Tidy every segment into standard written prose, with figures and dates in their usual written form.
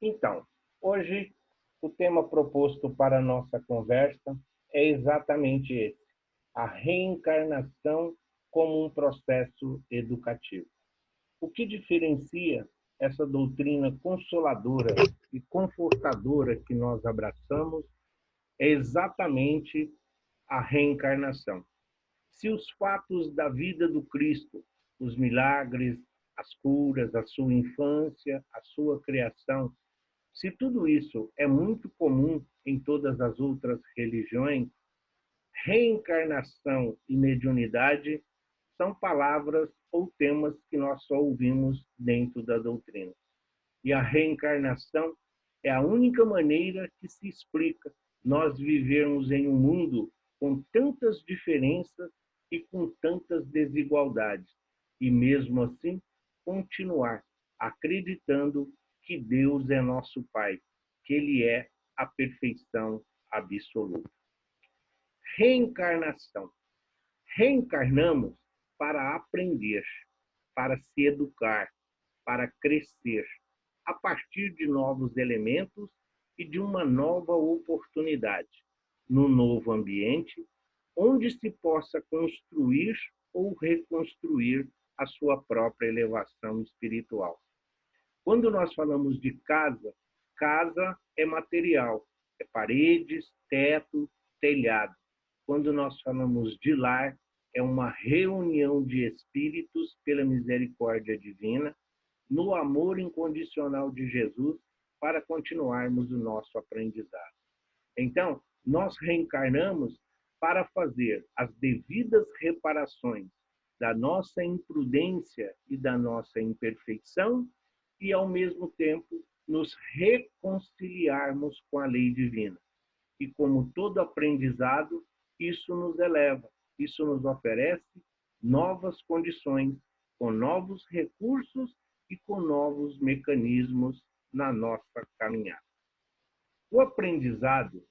Então, hoje o tema proposto para a nossa conversa é exatamente esse: a reencarnação como um processo educativo. O que diferencia essa doutrina consoladora e confortadora que nós abraçamos é exatamente a reencarnação. Se os fatos da vida do Cristo, os milagres, as curas, a sua infância, a sua criação, se tudo isso é muito comum em todas as outras religiões, reencarnação e mediunidade são palavras ou temas que nós só ouvimos dentro da doutrina. E a reencarnação é a única maneira que se explica nós vivermos em um mundo com tantas diferenças e com tantas desigualdades, e mesmo assim continuar acreditando que Deus é nosso Pai, que Ele é a perfeição absoluta. Reencarnação. Reencarnamos para aprender, para se educar, para crescer, a partir de novos elementos e de uma nova oportunidade, no novo ambiente, onde se possa construir ou reconstruir a sua própria elevação espiritual. Quando nós falamos de casa, casa é material, é paredes, teto, telhado. Quando nós falamos de lar, é uma reunião de espíritos pela misericórdia divina, no amor incondicional de Jesus, para continuarmos o nosso aprendizado. Então, nós reencarnamos para fazer as devidas reparações da nossa imprudência e da nossa imperfeição e, ao mesmo tempo, nos reconciliarmos com a lei divina. E, como todo aprendizado, isso nos eleva, isso nos oferece novas condições, com novos recursos e com novos mecanismos na nossa caminhada. O aprendizado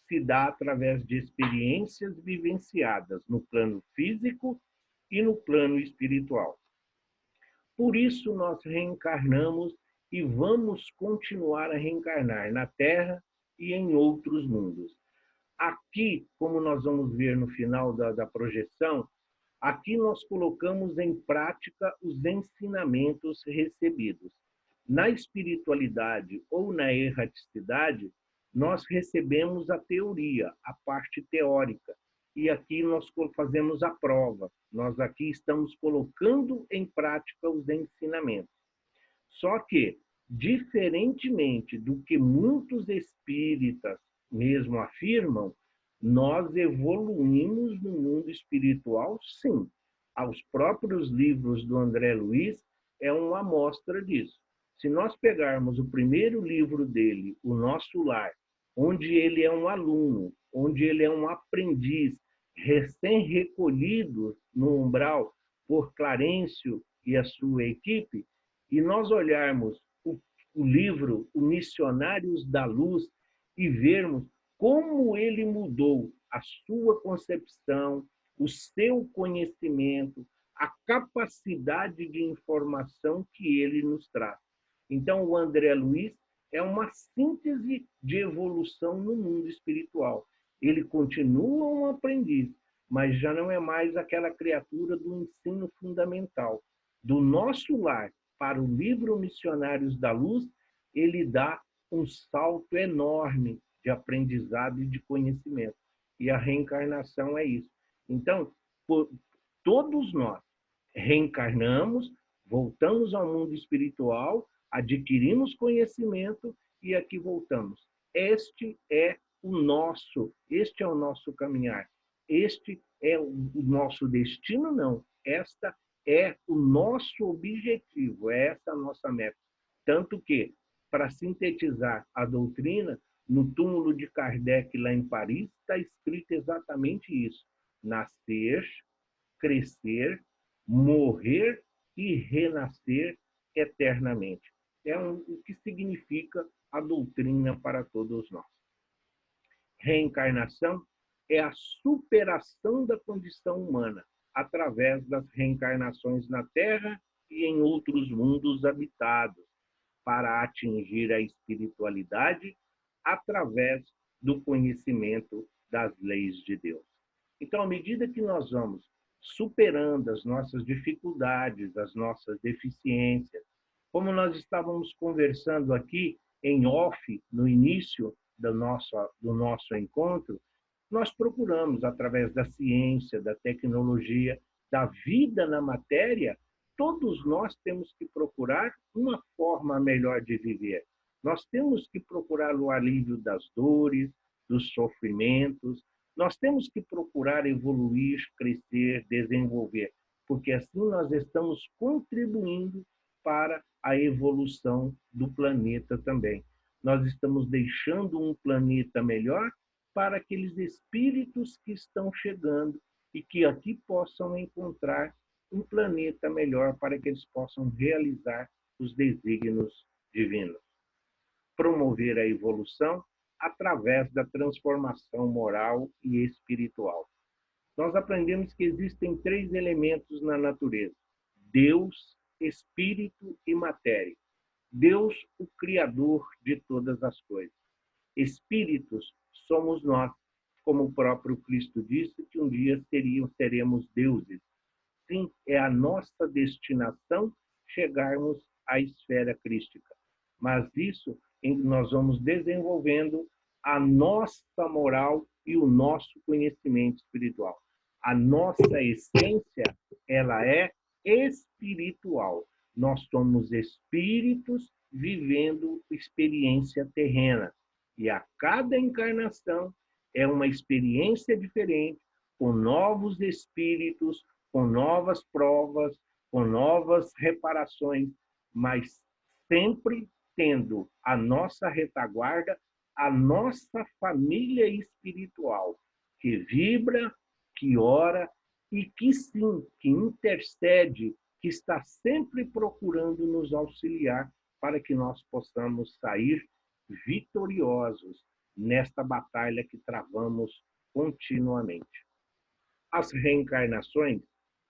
se dá através de experiências vivenciadas no plano físico e no plano espiritual. Por isso nós reencarnamos e vamos continuar a reencarnar na Terra e em outros mundos. Aqui, como nós vamos ver no final da projeção, aqui nós colocamos em prática os ensinamentos recebidos. Na espiritualidade ou na erraticidade, nós recebemos a teoria, a parte teórica, e aqui nós fazemos a prova. Nós aqui estamos colocando em prática os ensinamentos. Só que, diferentemente do que muitos espíritas mesmo afirmam, nós evoluímos no mundo espiritual, sim. Aos próprios livros do André Luiz é uma amostra disso. Se nós pegarmos o primeiro livro dele, O Nosso Lar, onde ele é um aluno, onde ele é um aprendiz, recém-recolhido no umbral por Clarencio e a sua equipe, e nós olharmos o livro O Missionários da Luz e vermos como ele mudou a sua concepção, o seu conhecimento, a capacidade de informação que ele nos traz. Então, o André Luiz é uma síntese de evolução no mundo espiritual. Ele continua um aprendiz, mas já não é mais aquela criatura do ensino fundamental. Do nosso lar para o livro Missionários da Luz, ele dá um salto enorme de aprendizado e de conhecimento. E a reencarnação é isso. Então, todos nós reencarnamos, voltamos ao mundo espiritual, adquirimos conhecimento e aqui voltamos. Este é o nosso caminhar. Este é o nosso destino, não. Esta é o nosso objetivo, é essa a nossa meta. Tanto que, para sintetizar a doutrina, no túmulo de Kardec, lá em Paris, está escrito exatamente isso: nascer, crescer, morrer e renascer eternamente. É o que significa a doutrina para todos nós. Reencarnação é a superação da condição humana através das reencarnações na Terra e em outros mundos habitados. para atingir a espiritualidade através do conhecimento das leis de Deus. Então, à medida que nós vamos superando as nossas dificuldades, as nossas deficiências, como nós estávamos conversando aqui em off, no início do nosso encontro, nós procuramos, através da ciência, da tecnologia, da vida na matéria, todos nós temos que procurar uma forma melhor de viver. Nós temos que procurar o alívio das dores, dos sofrimentos, nós temos que procurar evoluir, crescer, desenvolver, porque assim nós estamos contribuindo para a evolução do planeta também. Nós estamos deixando um planeta melhor para aqueles espíritos que estão chegando e que aqui possam encontrar um planeta melhor para que eles possam realizar os desígnios divinos. Promover a evolução através da transformação moral e espiritual. Nós aprendemos que existem 3 elementos na natureza: Deus, Espírito e matéria. Deus, o Criador de todas as coisas. Espíritos somos nós, como o próprio Cristo disse, que um dia seremos deuses. Sim, é a nossa destinação chegarmos à esfera crística. Mas isso nós vamos desenvolvendo a nossa moral e o nosso conhecimento espiritual. A nossa essência, ela é espiritual. Nós somos espíritos vivendo experiência terrena. E a cada encarnação é uma experiência diferente, com novos espíritos, com novas provas, com novas reparações, mas sempre tendo a nossa retaguarda, a nossa família espiritual, que vibra, que ora e que sim, que intercede, que está sempre procurando nos auxiliar para que nós possamos sair vitoriosos nesta batalha que travamos continuamente. As reencarnações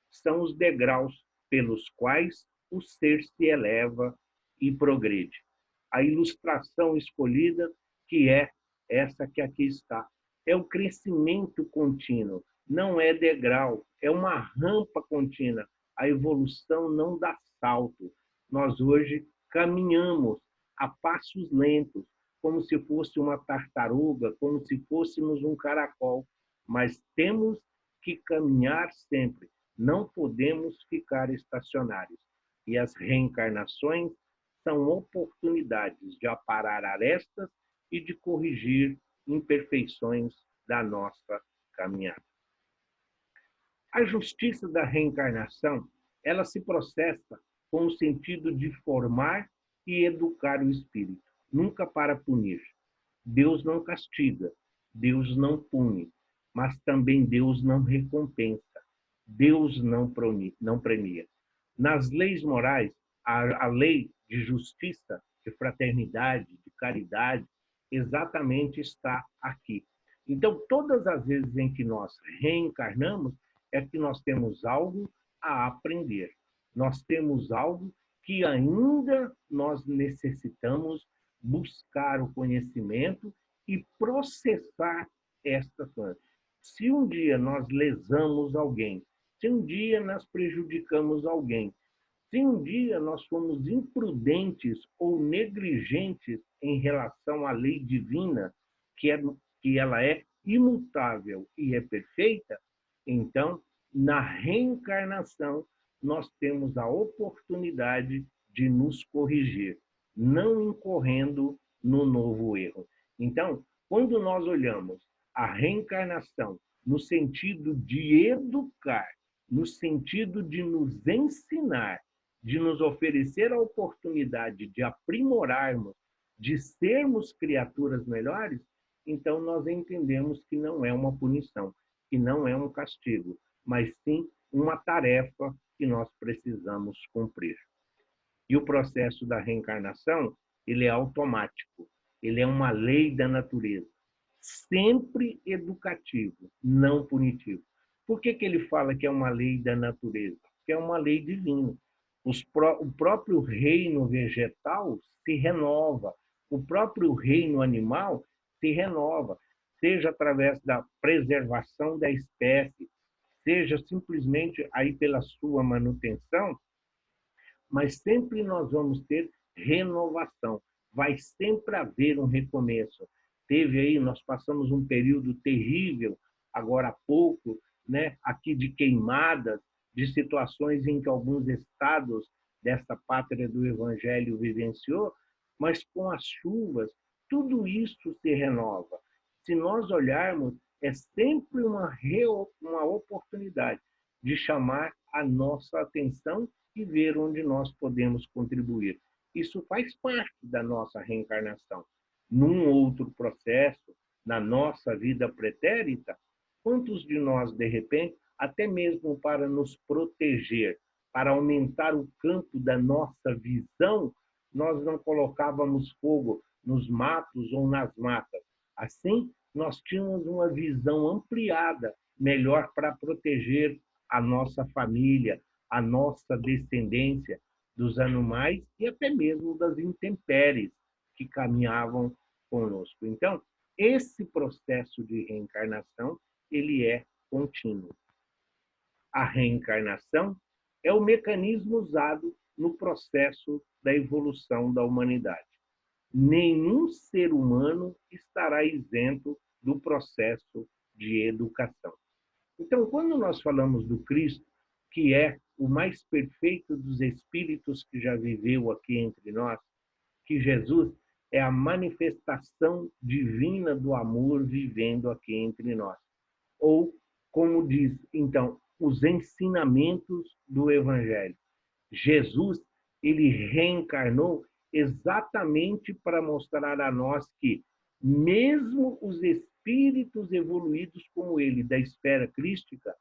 são os degraus pelos quais o ser se eleva e progride. A ilustração escolhida, que é essa que aqui está, é o crescimento contínuo, não é degrau, é uma rampa contínua. A evolução não dá salto. Nós hoje caminhamos a passos lentos, como se fosse uma tartaruga, como se fôssemos um caracol, mas temos que caminhar sempre, não podemos ficar estacionários. E as reencarnações são oportunidades de aparar arestas e de corrigir imperfeições da nossa caminhada. A justiça da reencarnação, ela se processa com o sentido de formar e educar o espírito, nunca para punir. Deus não castiga, Deus não pune, mas também Deus não recompensa, Deus não premia. Nas leis morais, a lei de justiça, de fraternidade, de caridade, exatamente está aqui. Então, todas as vezes em que nós reencarnamos, é que nós temos algo a aprender. Nós temos algo que ainda nós necessitamos buscar o conhecimento e processar estas coisas. Se um dia nós lesamos alguém, se um dia nós prejudicamos alguém, se um dia nós fomos imprudentes ou negligentes em relação à lei divina, que ela é imutável e é perfeita, então, na reencarnação, nós temos a oportunidade de nos corrigir, não incorrendo no novo erro. Então, quando nós olhamos a reencarnação no sentido de educar, no sentido de nos ensinar, de nos oferecer a oportunidade de aprimorarmos, de sermos criaturas melhores, então nós entendemos que não é uma punição, que não é um castigo, mas sim uma tarefa que nós precisamos cumprir. E o processo da reencarnação, ele é automático, ele é uma lei da natureza, sempre educativo, não punitivo. Por que ele fala que é uma lei da natureza? Porque é uma lei divina. O próprio reino vegetal se renova, o próprio reino animal se renova, seja através da preservação da espécie, seja simplesmente aí pela sua manutenção, mas sempre nós vamos ter renovação. Vai sempre haver um recomeço. Teve aí, nós passamos um período terrível, agora há pouco, né, aqui de queimadas, de situações em que alguns estados dessa pátria do Evangelho vivenciou, mas com as chuvas, tudo isso se renova. Se nós olharmos, é sempre uma oportunidade de chamar a nossa atenção e ver onde nós podemos contribuir. Isso faz parte da nossa reencarnação. Num outro processo, na nossa vida pretérita, quantos de nós, de repente, até mesmo para nos proteger, para aumentar o campo da nossa visão, nós não colocávamos fogo nos matos ou nas matas. Assim, nós tínhamos uma visão ampliada, melhor para proteger a nossa família, a nossa descendência dos animais e até mesmo das intempéries que caminhavam conosco. Então, esse processo de reencarnação, ele é contínuo. A reencarnação é o mecanismo usado no processo da evolução da humanidade. Nenhum ser humano estará isento do processo de educação. Então, quando nós falamos do Cristo, que é o mais perfeito dos espíritos que já viveu aqui entre nós, que Jesus é a manifestação divina do amor vivendo aqui entre nós. Ou, como diz, então, os ensinamentos do Evangelho. Jesus, ele reencarnou exatamente para mostrar a nós que, mesmo os espíritos evoluídos como ele, da esfera crística,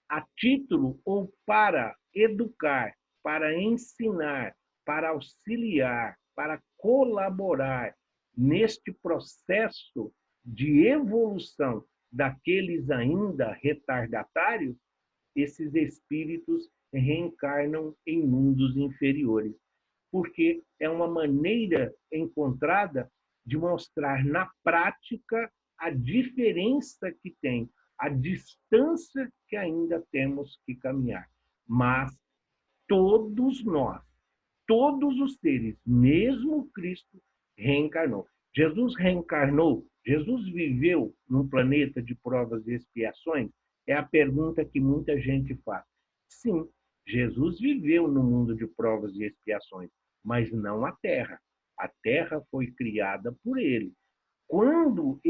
a título ou para educar, para ensinar, para auxiliar, para colaborar neste processo de evolução daqueles ainda retardatários, esses espíritos reencarnam em mundos inferiores, porque é uma maneira encontrada de mostrar na prática a diferença que tem, a distância que ainda temos que caminhar. Mas todos nós, todos os seres, mesmo Cristo, reencarnou. Jesus reencarnou, Jesus viveu num planeta de provas e expiações? É a pergunta que muita gente faz. Sim, Jesus viveu no mundo de provas e expiações, mas não a Terra. A Terra foi criada por ele. Quando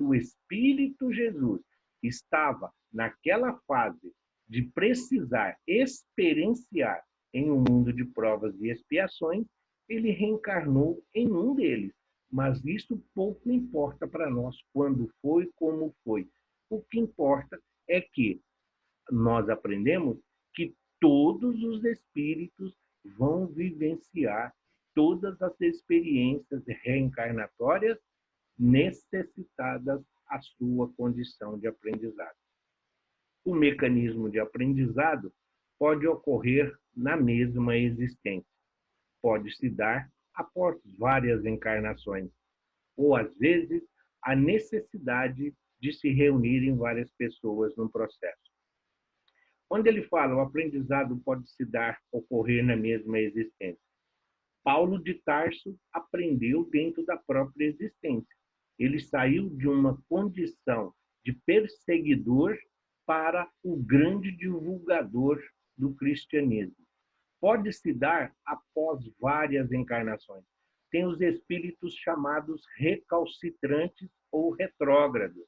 o Espírito Jesus estava naquela fase de precisar experienciar em um mundo de provas e expiações, ele reencarnou em um deles. Mas isso pouco importa para nós, quando foi, como foi. O que importa é que nós aprendemos que todos os espíritos vão vivenciar todas as experiências reencarnatórias necessitadas à sua condição de aprendizado. O mecanismo de aprendizado pode ocorrer na mesma existência. Pode se dar após várias encarnações, ou às vezes a necessidade de se reunirem várias pessoas num processo. Quando ele fala o aprendizado pode se dar, ocorrer na mesma existência, Paulo de Tarso aprendeu dentro da própria existência. Ele saiu de uma condição de perseguidor para o grande divulgador do cristianismo. Pode se dar após várias encarnações. Tem os espíritos chamados recalcitrantes ou retrógrados,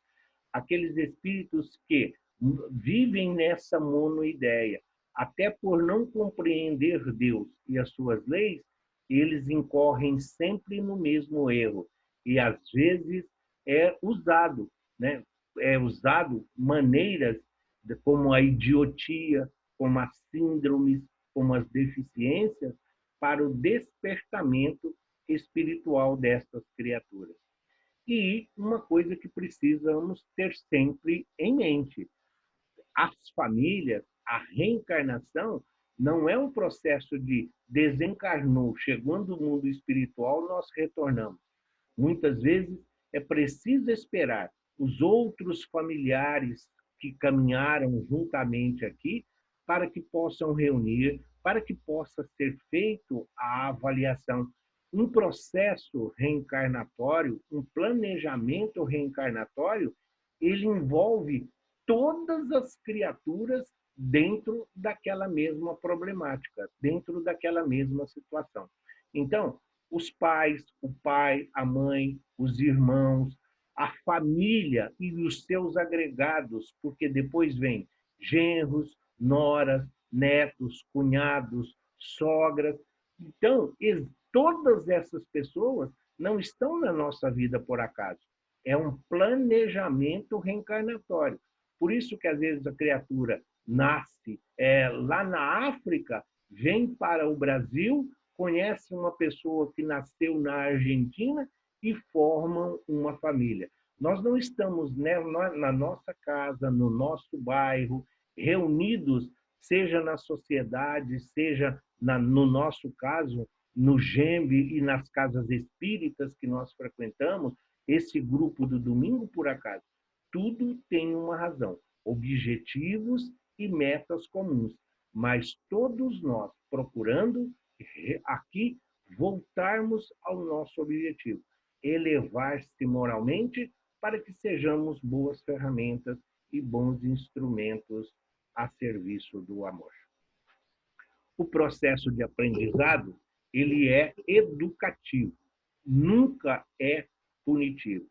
aqueles espíritos que vivem nessa monoideia, até por não compreender Deus e as suas leis, eles incorrem sempre no mesmo erro. E às vezes é usado, né? É usado maneiras como a idiotia, como as síndromes, como as deficiências, para o despertamento espiritual dessas criaturas. E uma coisa que precisamos ter sempre em mente: as famílias, a reencarnação Não é um processo de desencarnou, chegando ao mundo espiritual, nós retornamos. Muitas vezes é preciso esperar os outros familiares que caminharam juntamente aqui para que possam reunir, para que possa ser feito a avaliação. Um processo reencarnatório, um planejamento reencarnatório, ele envolve todas as criaturas dentro daquela mesma problemática, dentro daquela mesma situação. Então, os pais, o pai, a mãe, os irmãos, a família e os seus agregados, porque depois vem genros, noras, netos, cunhados, sogras. Então, todas essas pessoas não estão na nossa vida por acaso. É um planejamento reencarnatório. Por isso que, às vezes, a criatura nasce lá na África, vem para o Brasil, conhece uma pessoa que nasceu na Argentina e formam uma família. Nós não estamos na nossa casa, no nosso bairro, reunidos, seja na sociedade, seja no nosso caso, no GEMB e nas casas espíritas que nós frequentamos, esse grupo do domingo por acaso. Tudo tem uma razão, objetivos e metas comuns, mas todos nós procurando aqui voltarmos ao nosso objetivo, elevar-se moralmente para que sejamos boas ferramentas e bons instrumentos a serviço do amor. O processo de aprendizado, ele é educativo, nunca é punitivo.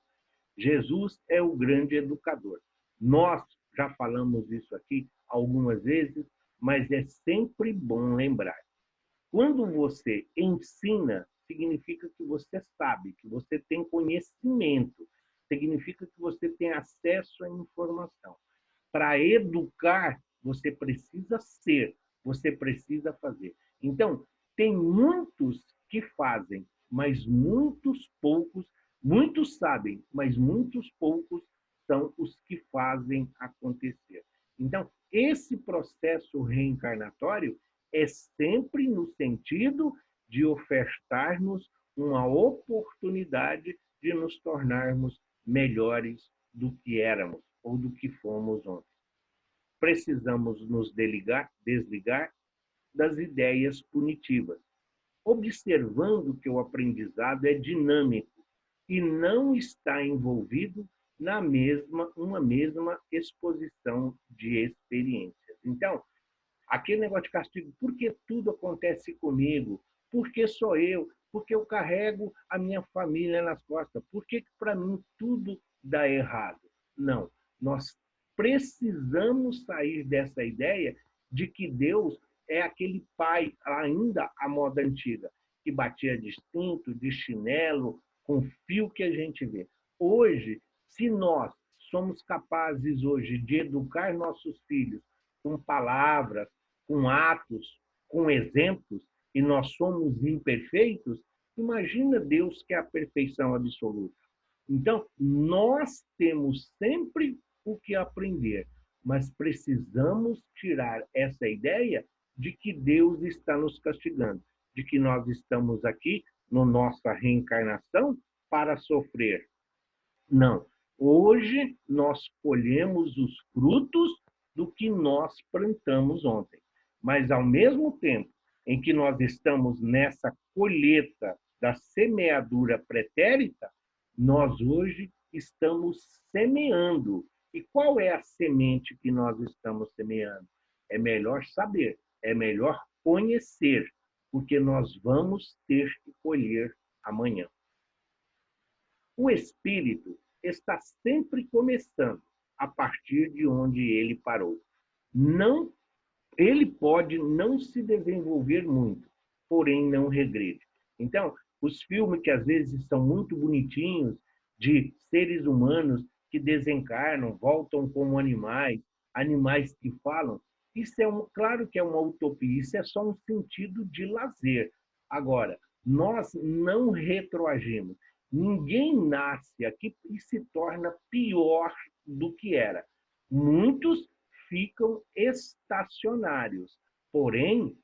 Jesus é o grande educador. Nós já falamos isso aqui algumas vezes, mas é sempre bom lembrar. Quando você ensina, significa que você sabe, que você tem conhecimento, significa que você tem acesso à informação. Para educar, você precisa ser, você precisa fazer. Então, tem muitos que fazem, mas muitos poucos, muitos sabem, mas muitos poucos são os que fazem acontecer. Então, esse processo reencarnatório é sempre no sentido de ofertar-nos uma oportunidade de nos tornarmos melhores do que éramos ou do que fomos ontem. Precisamos nos desligar das ideias punitivas, observando que o aprendizado é dinâmico e não está envolvido uma mesma exposição de experiências. Então, aquele negócio de castigo, por que tudo acontece comigo? Por que sou eu? Por que eu carrego a minha família nas costas? Por que para mim tudo dá errado? Não, nós precisamos sair dessa ideia de que Deus é aquele pai, ainda à moda antiga, que batia de cinto, de chinelo, com fio que a gente vê. Hoje, se nós somos capazes hoje de educar nossos filhos com palavras, com atos, com exemplos, e nós somos imperfeitos, imagina Deus que é a perfeição absoluta. Então, nós temos sempre o que aprender, mas precisamos tirar essa ideia de que Deus está nos castigando, de que nós estamos aqui, na nossa reencarnação, para sofrer. Não. Hoje, nós colhemos os frutos do que nós plantamos ontem. Mas, ao mesmo tempo em que nós estamos nessa colheita da semeadura pretérita, nós hoje estamos semeando. E qual é a semente que nós estamos semeando? É melhor saber, é melhor conhecer, porque nós vamos ter que colher amanhã. O espírito está sempre começando a partir de onde ele parou. Não, ele pode não se desenvolver muito, porém não regride. Então, os filmes que às vezes são muito bonitinhos, de seres humanos que desencarnam, voltam como animais, animais que falam, isso é claro que é uma utopia, isso é só um sentido de lazer. Agora, nós não retroagimos. Ninguém nasce aqui e se torna pior do que era. Muitos ficam estacionários, porém,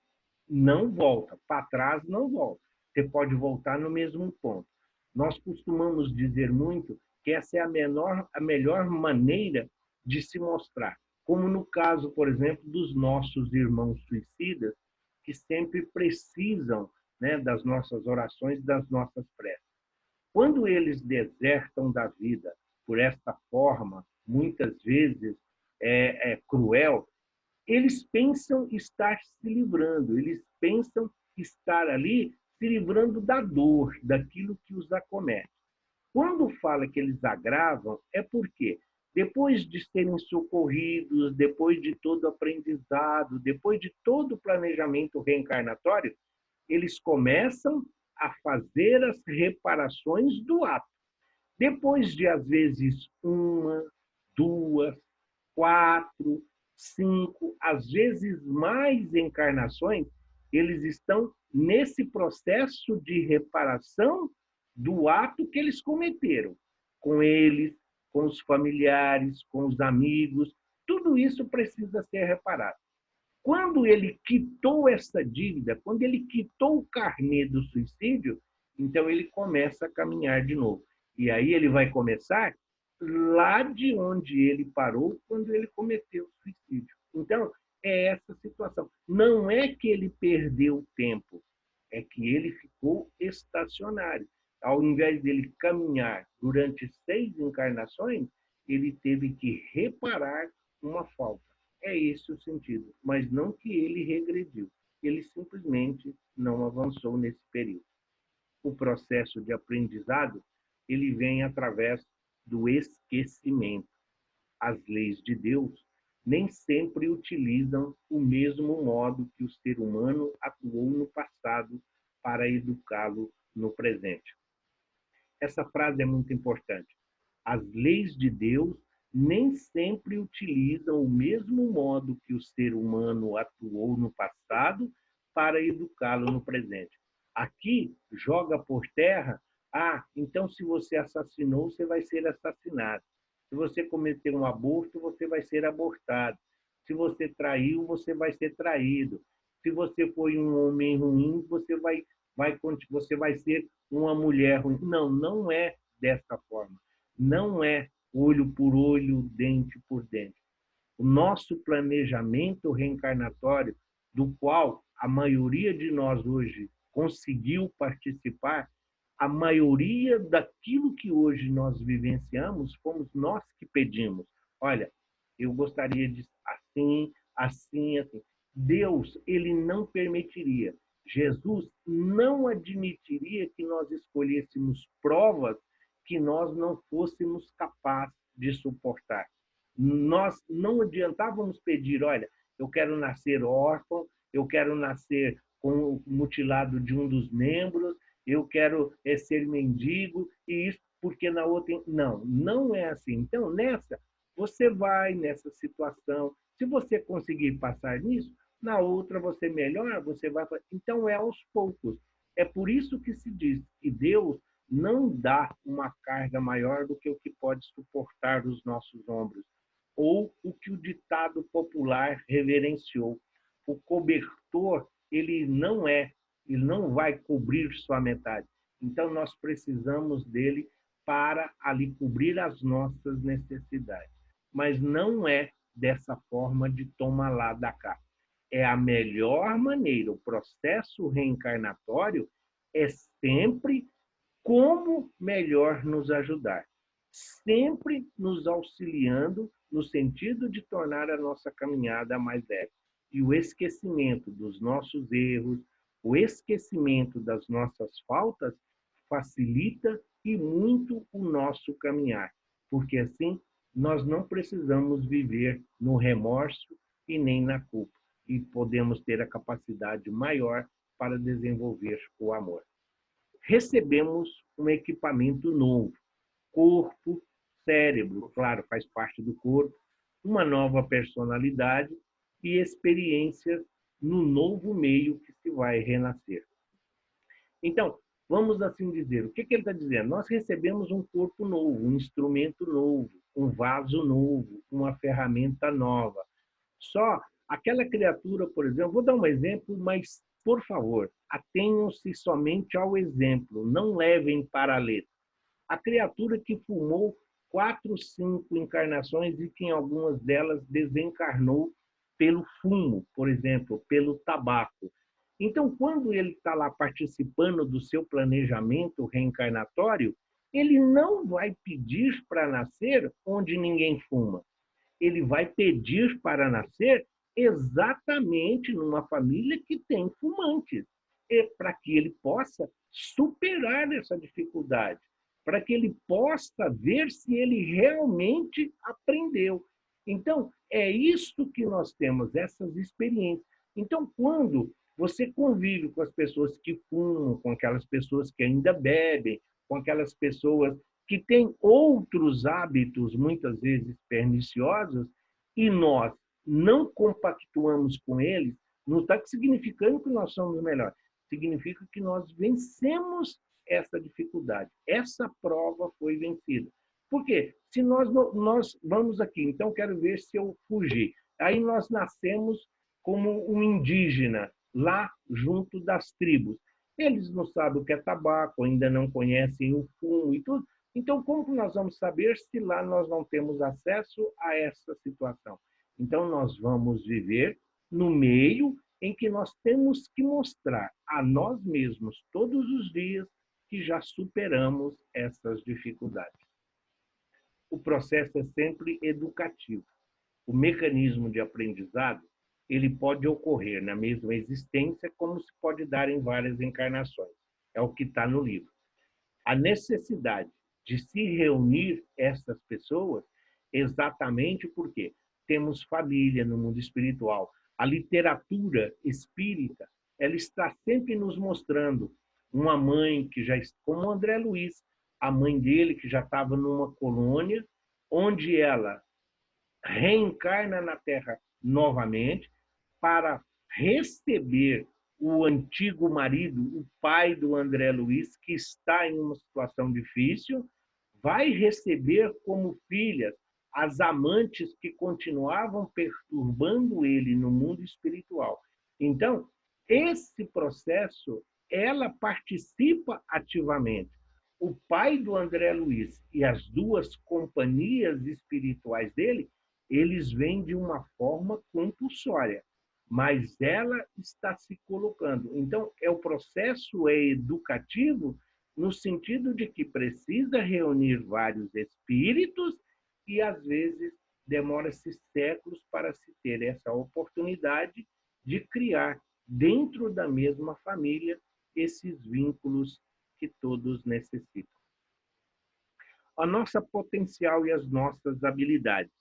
não volta. Para trás, não volta. Você pode voltar no mesmo ponto. Nós costumamos dizer muito que essa é a melhor maneira de se mostrar. Como no caso, por exemplo, dos nossos irmãos suicidas, que sempre precisam, né, das nossas orações, das nossas preces. Quando eles desertam da vida por esta forma, muitas vezes cruel, eles pensam estar se livrando, eles pensam estar ali se livrando da dor, daquilo que os acomete. Quando fala que eles agravam, é porque depois de serem socorridos, depois de todo o aprendizado, depois de todo o planejamento reencarnatório, eles começam a fazer as reparações do ato. Depois de, às vezes, 1, 2, 4, 5, às vezes mais encarnações, eles estão nesse processo de reparação do ato que eles cometeram, com eles, com os familiares, com os amigos, tudo isso precisa ser reparado. Quando ele quitou essa dívida, quando ele quitou o carnê do suicídio, então ele começa a caminhar de novo. E aí ele vai começar lá de onde ele parou quando ele cometeu o suicídio. Então, é essa situação. Não é que ele perdeu tempo, é que ele ficou estacionário. Ao invés dele caminhar durante 6 encarnações, ele teve que reparar uma falta. É esse o sentido, mas não que ele regrediu. Ele simplesmente não avançou nesse período. O processo de aprendizado, ele vem através do esquecimento. As leis de Deus nem sempre utilizam o mesmo modo que o ser humano atuou no passado para educá-lo no presente. Essa frase é muito importante. As leis de Deus nem sempre utilizam o mesmo modo que o ser humano atuou no passado para educá-lo no presente. Aqui, joga por terra, então se você assassinou, você vai ser assassinado. Se você cometeu um aborto, você vai ser abortado. Se você traiu, você vai ser traído. Se você foi um homem ruim, você vai ser uma mulher ruim. Não, não é dessa forma. Não é olho por olho, dente por dente. O nosso planejamento reencarnatório, do qual a maioria de nós hoje conseguiu participar, a maioria daquilo que hoje nós vivenciamos, fomos nós que pedimos. Olha, eu gostaria de assim, assim, assim. Deus, ele não permitiria. Jesus não admitiria que nós escolhêssemos provas que nós não fôssemos capazes de suportar. Nós não adiantávamos pedir, olha, eu quero nascer órfão, eu quero nascer com o mutilado de um dos membros, eu quero ser mendigo, e isso porque na outra... Não, não é assim. Então, você vai nessa situação. Se você conseguir passar nisso, na outra você melhora, você vai... Então, é aos poucos. É por isso que se diz que Deus não dá uma carga maior do que o que pode suportar os nossos ombros, ou o que o ditado popular reverenciou. O cobertor, ele não vai cobrir sua metade. Então, nós precisamos dele para ali cobrir as nossas necessidades. Mas não é dessa forma de toma lá da cá. É a melhor maneira. O processo reencarnatório é sempre como melhor nos ajudar, sempre nos auxiliando no sentido de tornar a nossa caminhada mais leve. E o esquecimento dos nossos erros, o esquecimento das nossas faltas facilita e muito o nosso caminhar, porque assim nós não precisamos viver no remorso e nem na culpa, e podemos ter a capacidade maior para desenvolver o amor. Recebemos um equipamento novo, corpo, cérebro, claro, faz parte do corpo, uma nova personalidade e experiências no novo meio que se vai renascer. Então, vamos assim dizer, o que ele está dizendo? Nós recebemos um corpo novo, um instrumento novo, um vaso novo, uma ferramenta nova. Só Aquela criatura, por exemplo, vou dar um exemplo, mas, por favor, atenham-se somente ao exemplo, não levem para a letra. A criatura que fumou 4, 5 encarnações e que em algumas delas desencarnou pelo fumo, por exemplo, pelo tabaco. Então, quando ele está lá participando do seu planejamento reencarnatório, ele não vai pedir para nascer onde ninguém fuma. Ele vai pedir para nascer exatamente numa família que tem fumantes, para que ele possa superar essa dificuldade, para que ele possa ver se ele realmente aprendeu. Então, é isso que nós temos, essas experiências. Então, quando você convive com as pessoas que fumam, com aquelas pessoas que ainda bebem, com aquelas pessoas que têm outros hábitos, muitas vezes perniciosos, e nós não compactuamos com eles, não está significando que nós somos melhores, significa que nós vencemos essa dificuldade. Essa prova foi vencida. Por quê? Se nós vamos aqui, então quero ver se eu fugir. Aí nós nascemos como um indígena, lá junto das tribos. Eles não sabem o que é tabaco, ainda não conhecem o fumo e tudo. Então, como que nós vamos saber se lá nós não temos acesso a essa situação? Então, nós vamos viver no meio em que nós temos que mostrar a nós mesmos todos os dias que já superamos essas dificuldades. O processo é sempre educativo. O mecanismo de aprendizado, ele pode ocorrer na mesma existência, como se pode dar em várias encarnações. É o que está no livro. A necessidade de se reunir essas pessoas exatamente porque temos família no mundo espiritual. A literatura espírita, ela está sempre nos mostrando uma mãe que já, como o André Luiz, a mãe dele que já estava numa colônia, onde ela reencarna na Terra novamente para receber o antigo marido, o pai do André Luiz, que está em uma situação difícil, vai receber como filhas as amantes que continuavam perturbando ele no mundo espiritual. Então, esse processo, ela participa ativamente. O pai do André Luiz e as duas companhias espirituais dele, eles vêm de uma forma compulsória, mas ela está se colocando. Então, o processo é educativo no sentido de que precisa reunir vários espíritos e, às vezes, demora-se séculos para se ter essa oportunidade de criar, dentro da mesma família, esses vínculos que todos necessitam. A nossa potencial e as nossas habilidades.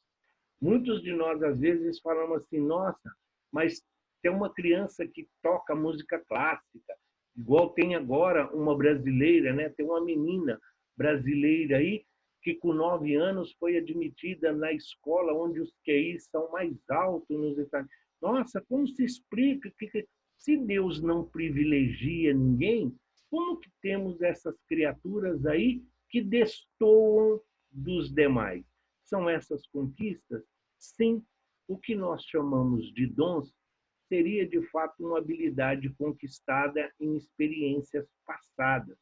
Muitos de nós, às vezes, falamos assim, nossa, mas tem uma criança que toca música clássica, igual tem agora uma brasileira, né? Tem uma menina brasileira aí que com 9 anos foi admitida na escola onde os QIs são mais altos nos Estados Unidos. Nossa, como se explica que se Deus não privilegia ninguém, como que temos essas criaturas aí que destoam dos demais? São essas conquistas? Sim, o que nós chamamos de dons seria, de fato, uma habilidade conquistada em experiências passadas,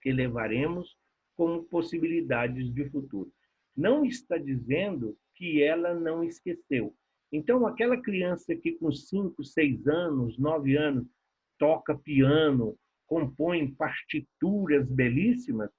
que levaremos como possibilidades de futuro. Não está dizendo que ela não esqueceu. Então, aquela criança que com 5, 6 anos, 9 anos, toca piano, compõe partituras belíssimas,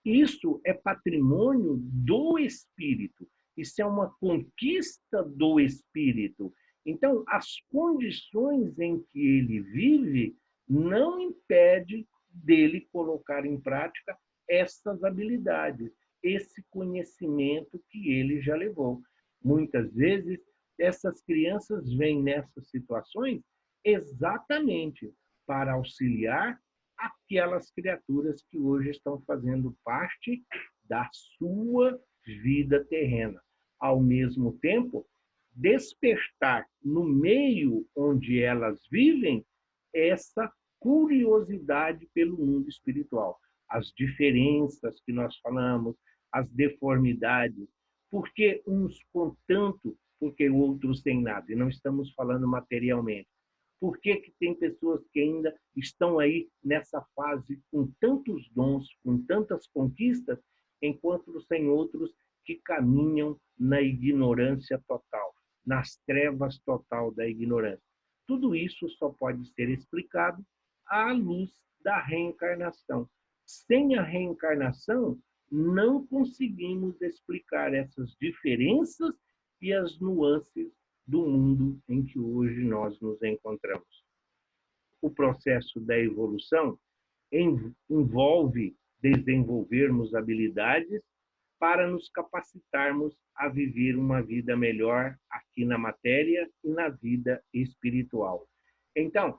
isso é patrimônio do espírito. Isso é uma conquista do espírito. Então, as condições em que ele vive não impede dele colocar em prática essas habilidades, esse conhecimento que ele já levou. Muitas vezes, essas crianças vêm nessas situações exatamente para auxiliar aquelas criaturas que hoje estão fazendo parte da sua vida terrena. Ao mesmo tempo, despertar no meio onde elas vivem essa curiosidade pelo mundo espiritual. As diferenças que nós falamos, as deformidades, porque uns com tanto porque outros têm nada, e não estamos falando materialmente. Por que que tem pessoas que ainda estão aí nessa fase com tantos dons, com tantas conquistas, enquanto tem outros que caminham na ignorância total, nas trevas total da ignorância? Tudo isso só pode ser explicado à luz da reencarnação. Sem a reencarnação, não conseguimos explicar essas diferenças e as nuances do mundo em que hoje nós nos encontramos. O processo da evolução envolve desenvolvermos habilidades para nos capacitarmos a viver uma vida melhor aqui na matéria e na vida espiritual. Então,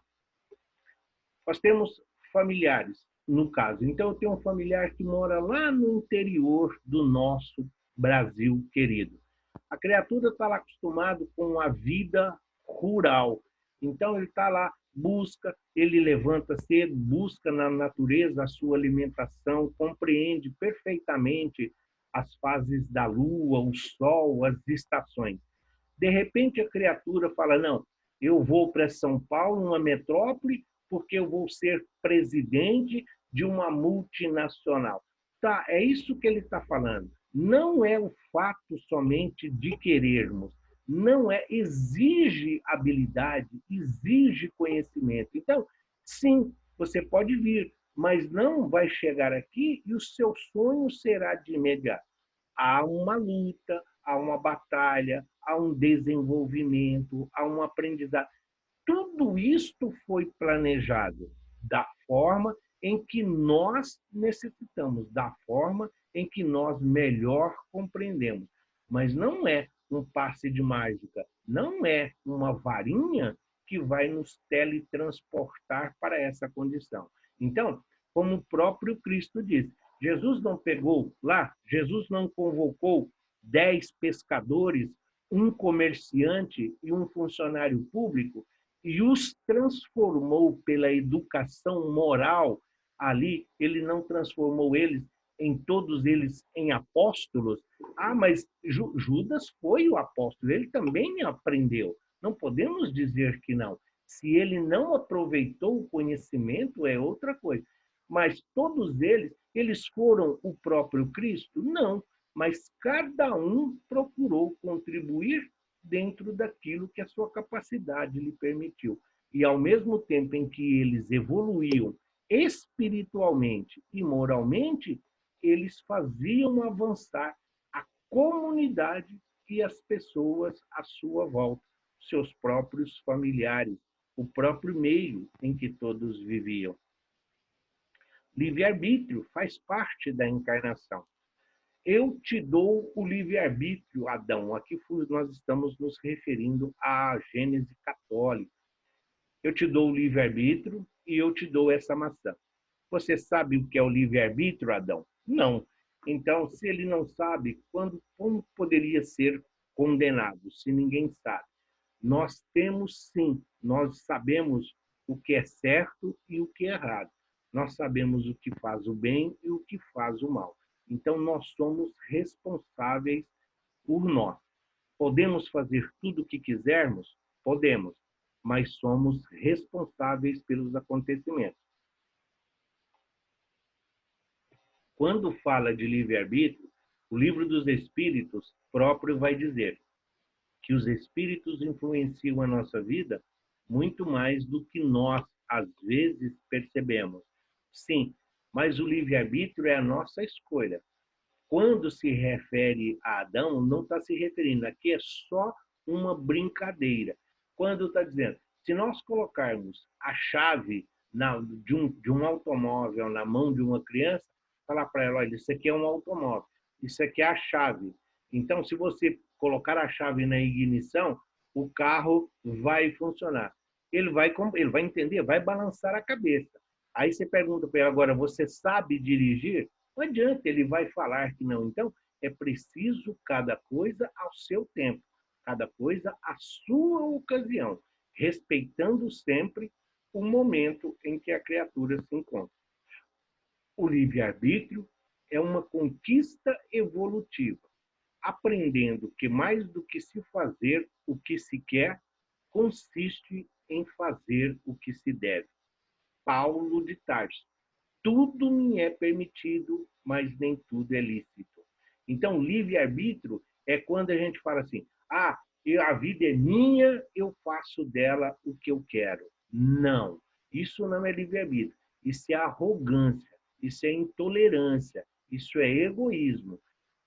nós temos familiares, no caso. Então, eu tenho um familiar que mora lá no interior do nosso Brasil querido. A criatura está lá acostumado com a vida rural. Então, ele está lá, busca, ele levanta cedo, busca na natureza a sua alimentação, compreende perfeitamente as fases da lua, o sol, as estações. De repente, a criatura fala, não, eu vou para São Paulo, uma metrópole, porque eu vou ser presidente de uma multinacional. Tá, é isso que ele está falando. Não é o fato somente de querermos, não é, exige habilidade, exige conhecimento. Então, sim, você pode vir, mas não vai chegar aqui e o seu sonho será de imediato. Há uma luta, há uma batalha, há um desenvolvimento, há um aprendizado. Tudo isto foi planejado da forma em que nós necessitamos, da forma em que nós melhor compreendemos. Mas não é um passe de mágica, não é uma varinha que vai nos teletransportar para essa condição. Então, como o próprio Cristo disse, Jesus não pegou lá, Jesus não convocou 10 pescadores, um comerciante e um funcionário público, e os transformou pela educação moral ali, ele não transformou eles todos eles em apóstolos. Ah, mas Judas foi o apóstolo, ele também aprendeu. Não podemos dizer que não. Se ele não aproveitou o conhecimento, é outra coisa. Mas todos eles foram o próprio Cristo? Não, mas cada um procurou contribuir dentro daquilo que a sua capacidade lhe permitiu. E ao mesmo tempo em que eles evoluíam espiritualmente e moralmente, eles faziam avançar a comunidade e as pessoas à sua volta, seus próprios familiares, o próprio meio em que todos viviam. Livre-arbítrio faz parte da encarnação. Eu te dou o livre-arbítrio, Adão. Aqui nós estamos nos referindo à Gênese católica. Eu te dou o livre-arbítrio e eu te dou essa maçã. Você sabe o que é o livre-arbítrio, Adão? Não. Então, se ele não sabe, como poderia ser condenado, se ninguém sabe? Nós temos sim, nós sabemos o que é certo e o que é errado. Nós sabemos o que faz o bem e o que faz o mal. Então, nós somos responsáveis por nós. Podemos fazer tudo o que quisermos? Podemos, mas somos responsáveis pelos acontecimentos. Quando fala de livre-arbítrio, o Livro dos Espíritos próprio vai dizer que os espíritos influenciam a nossa vida muito mais do que nós, às vezes, percebemos. Sim, mas o livre-arbítrio é a nossa escolha. Quando se refere a Adão, não está se referindo, aqui é só uma brincadeira. Quando está dizendo, se nós colocarmos a chave de um automóvel na mão de uma criança, falar para ela, olha, isso aqui é um automóvel, isso aqui é a chave. Então, se você colocar a chave na ignição, o carro vai funcionar. Ele vai entender, vai balançar a cabeça. Aí você pergunta para ele, agora, você sabe dirigir? Não adianta, ele vai falar que não. Então, é preciso cada coisa ao seu tempo, cada coisa à sua ocasião, respeitando sempre o momento em que a criatura se encontra. O livre-arbítrio é uma conquista evolutiva. aprendendo que mais do que se fazer o que se quer, consiste em fazer o que se deve. Paulo de Tarso. Tudo me é permitido, mas nem tudo é lícito. Então, livre-arbítrio é quando a gente fala assim, a vida é minha, eu faço dela o que eu quero. Não, isso não é livre-arbítrio. Isso é arrogância, isso é intolerância, isso é egoísmo.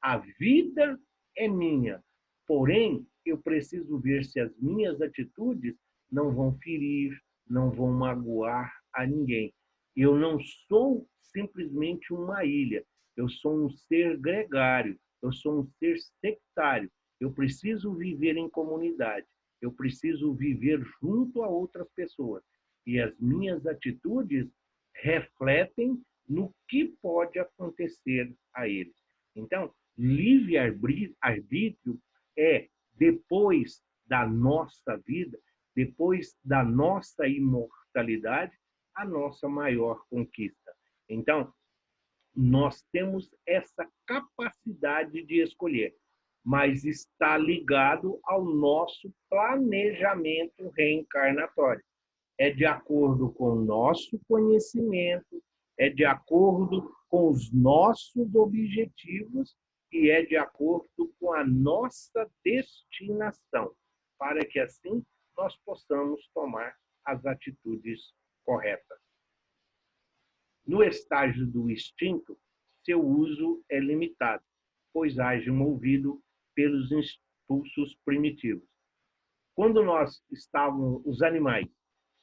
A vida é minha, porém, eu preciso ver se as minhas atitudes não vão ferir, não vão magoar a ninguém. Eu não sou simplesmente uma ilha, eu sou um ser gregário, eu sou um ser sectário. Eu preciso viver em comunidade, eu preciso viver junto a outras pessoas. E as minhas atitudes refletem no que pode acontecer a eles. Então, livre-arbítrio é, depois da nossa vida, depois da nossa imortalidade, a nossa maior conquista. Então, nós temos essa capacidade de escolher, mas está ligado ao nosso planejamento reencarnatório. É de acordo com o nosso conhecimento, é de acordo com os nossos objetivos e é de acordo com a nossa destinação, para que assim nós possamos tomar as atitudes corretas. No estágio do instinto, seu uso é limitado, pois age movido pelos impulsos primitivos. Quando nós estávamos, os animais,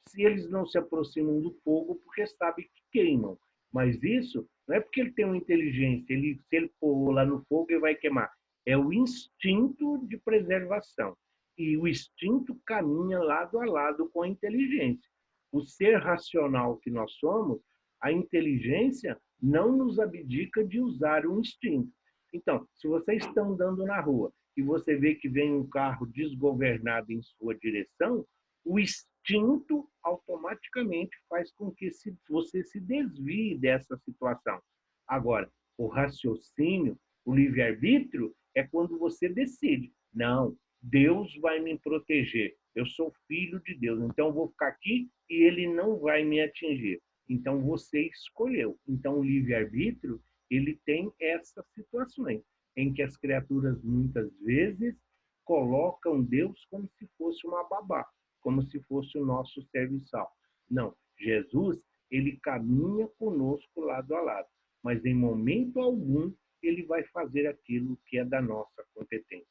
se eles não se aproximam do fogo, porque sabem que queimam. Mas isso não é porque ele tem uma inteligência, se ele pôr lá no fogo, ele vai queimar. É o instinto de preservação. E o instinto caminha lado a lado com a inteligência. O ser racional que nós somos, a inteligência não nos abdica de usar o instinto. Então, se vocês estão andando na rua e você vê que vem um carro desgovernado em sua direção, o instinto automaticamente faz com que você se desvie dessa situação. Agora, o raciocínio, o livre-arbítrio, é quando você decide. Não, Deus vai me proteger. Eu sou filho de Deus, então eu vou ficar aqui e ele não vai me atingir. Então você escolheu. Então o livre-arbítrio, ele tem essas situações em que as criaturas muitas vezes colocam Deus como se fosse uma babá, como se fosse o nosso serviçal. Não, Jesus, ele caminha conosco lado a lado, mas em momento algum ele vai fazer aquilo que é da nossa competência.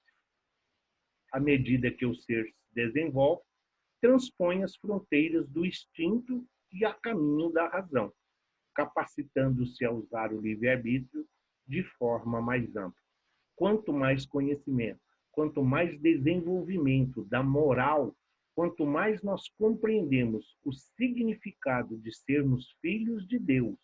À medida que o ser se desenvolve, transpõe as fronteiras do instinto e a caminho da razão, capacitando-se a usar o livre-arbítrio de forma mais ampla. Quanto mais conhecimento, quanto mais desenvolvimento da moral, quanto mais nós compreendemos o significado de sermos filhos de Deus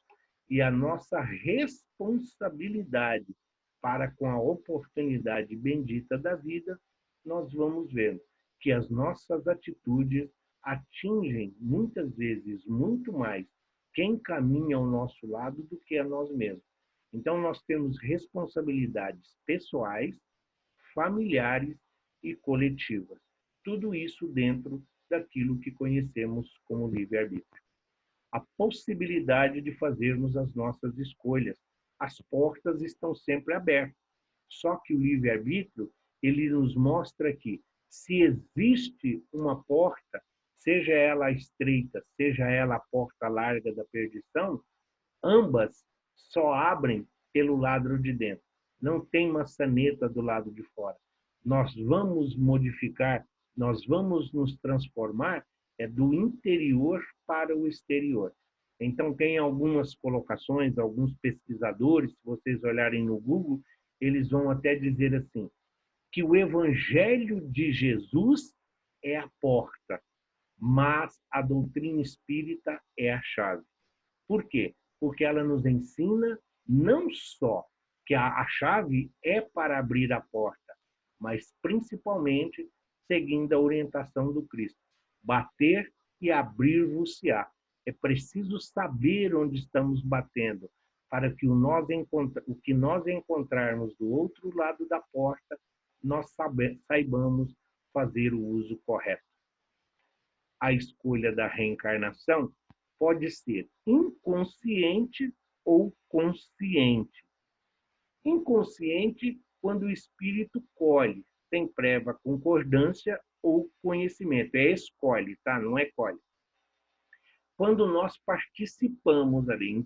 e a nossa responsabilidade para com a oportunidade bendita da vida, nós vamos ver que as nossas atitudes atingem, muitas vezes, muito mais quem caminha ao nosso lado do que a nós mesmos. Então, nós temos responsabilidades pessoais, familiares e coletivas. Tudo isso dentro daquilo que conhecemos como livre-arbítrio. A possibilidade de fazermos as nossas escolhas. As portas estão sempre abertas. Só que o livre-arbítrio, ele nos mostra que se existe uma porta, seja ela estreita, seja ela a porta larga da perdição, ambas só abrem pelo lado de dentro. Não tem maçaneta do lado de fora. Nós vamos modificar, nós vamos nos transformar do interior para o exterior. Então, tem algumas colocações, alguns pesquisadores, se vocês olharem no Google, eles vão até dizer assim, que o Evangelho de Jesus é a porta, mas a doutrina espírita é a chave. Por quê? Porque ela nos ensina não só que a chave é para abrir a porta, mas principalmente seguindo a orientação do Cristo. Bater e abrir-vos-á. É preciso saber onde estamos batendo, para que o que nós encontrarmos do outro lado da porta, nós saibamos fazer o uso correto. A escolha da reencarnação pode ser inconsciente ou consciente. Inconsciente, quando o espírito colhe, sem prévia concordância ou conhecimento. É escolhe, tá? Não é colhe. Quando nós participamos ali,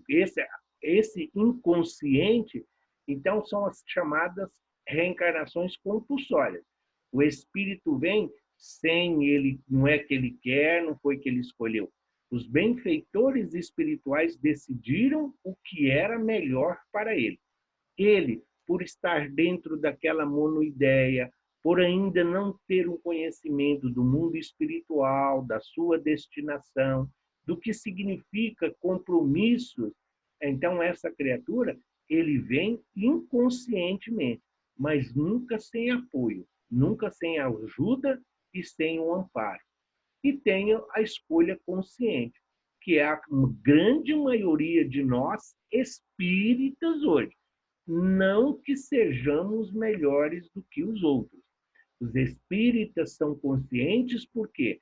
esse inconsciente, então são as chamadas reencarnações compulsórias. O espírito vem sem ele, não é que ele quer, não foi que ele escolheu. Os benfeitores espirituais decidiram o que era melhor para ele. Ele, por estar dentro daquela monoideia, por ainda não ter um conhecimento do mundo espiritual, da sua destinação, do que significa compromissos, então essa criatura, ele vem inconscientemente, mas nunca sem apoio, nunca sem ajuda e sem o amparo. E tem a escolha consciente, que é a grande maioria de nós espíritas hoje. Não que sejamos melhores do que os outros. Os espíritas são conscientes porque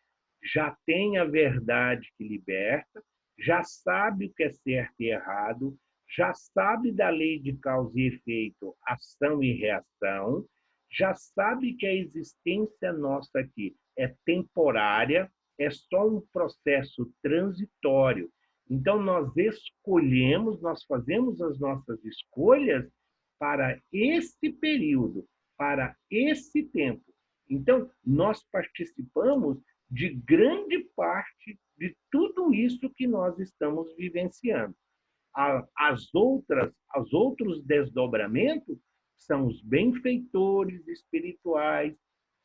já têm a verdade que liberta, já sabe o que é certo e errado, já sabe da lei de causa e efeito, ação e reação, já sabe que a existência nossa aqui é temporária, é só um processo transitório. Então, nós escolhemos, nós fazemos as nossas escolhas para esse período, para esse tempo. Então, nós participamos de grande parte de tudo isso que nós estamos vivenciando. Os outros desdobramentos são os benfeitores espirituais,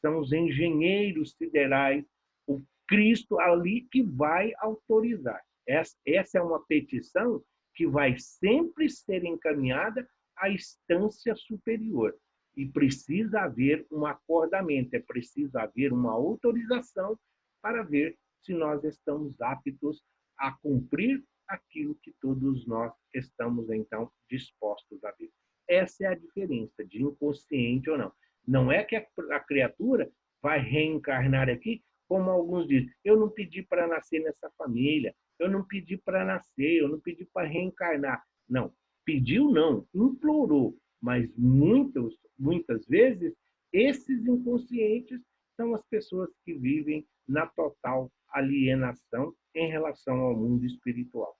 são os engenheiros siderais, o Cristo ali que vai autorizar. Essa é uma petição que vai sempre ser encaminhada à instância superior. E precisa haver um acordamento, é preciso haver uma autorização para ver se nós estamos aptos a cumprir aquilo que todos nós estamos, então, dispostos a ver. Essa é a diferença de inconsciente ou não. Não é que a criatura vai reencarnar aqui, como alguns dizem, eu não pedi para nascer nessa família, eu não pedi para nascer, eu não pedi para reencarnar. Não, pediu não, implorou, mas muitas vezes, esses inconscientes são as pessoas que vivem na total alienação em relação ao mundo espiritual.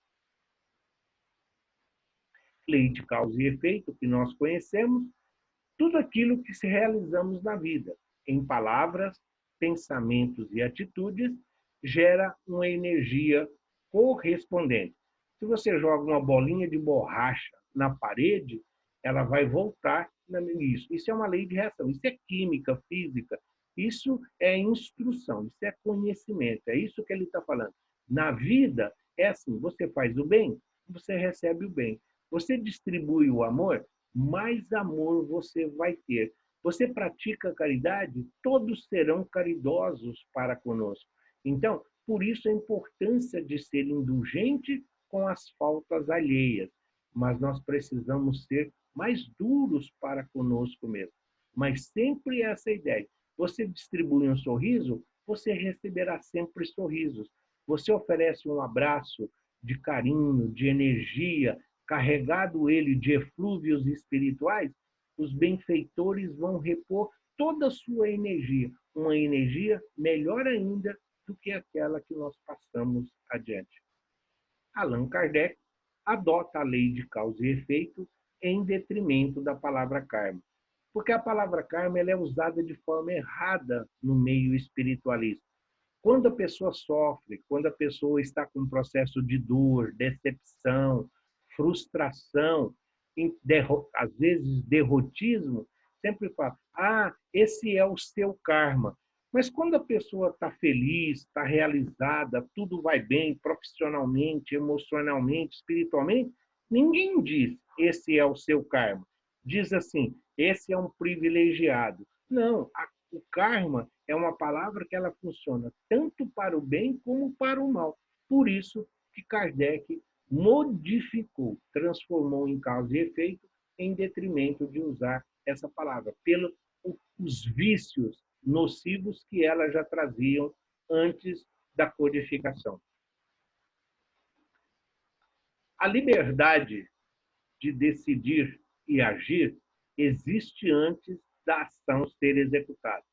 Lei de causa e efeito que nós conhecemos, tudo aquilo que se realizamos na vida, em palavras, pensamentos e atitudes, gera uma energia correspondente. Se você joga uma bolinha de borracha na parede, ela vai voltar nisso. Isso é uma lei de reação, isso é química, física, isso é instrução, isso é conhecimento, é isso que ele está falando. Na vida, é assim, você faz o bem, você recebe o bem. Você distribui o amor, mais amor você vai ter. Você pratica caridade, todos serão caridosos para conosco. Então, por isso a importância de ser indulgente com as faltas alheias. Mas nós precisamos ser mais duros para conosco mesmo. Mas sempre essa ideia. Você distribui um sorriso, você receberá sempre sorrisos. Você oferece um abraço de carinho, de energia, carregado ele de eflúvios espirituais, os benfeitores vão repor toda a sua energia, uma energia melhor ainda do que aquela que nós passamos adiante. Allan Kardec adota a lei de causa e efeito em detrimento da palavra karma, porque a palavra karma ela é usada de forma errada no meio espiritualista. Quando a pessoa sofre, quando a pessoa está com um processo de dor, decepção, frustração, às vezes derrotismo, sempre fala, esse é o seu karma. Mas quando a pessoa está feliz, está realizada, tudo vai bem profissionalmente, emocionalmente, espiritualmente, ninguém diz, esse é o seu karma. Diz assim, esse é um privilegiado. Não, o karma é uma palavra que ela funciona tanto para o bem como para o mal. Por isso que Kardec modificou, transformou em causa e efeito, em detrimento de usar essa palavra, pelos os vícios nocivos que elas já traziam antes da codificação. A liberdade de decidir e agir existe antes da ação ser executada.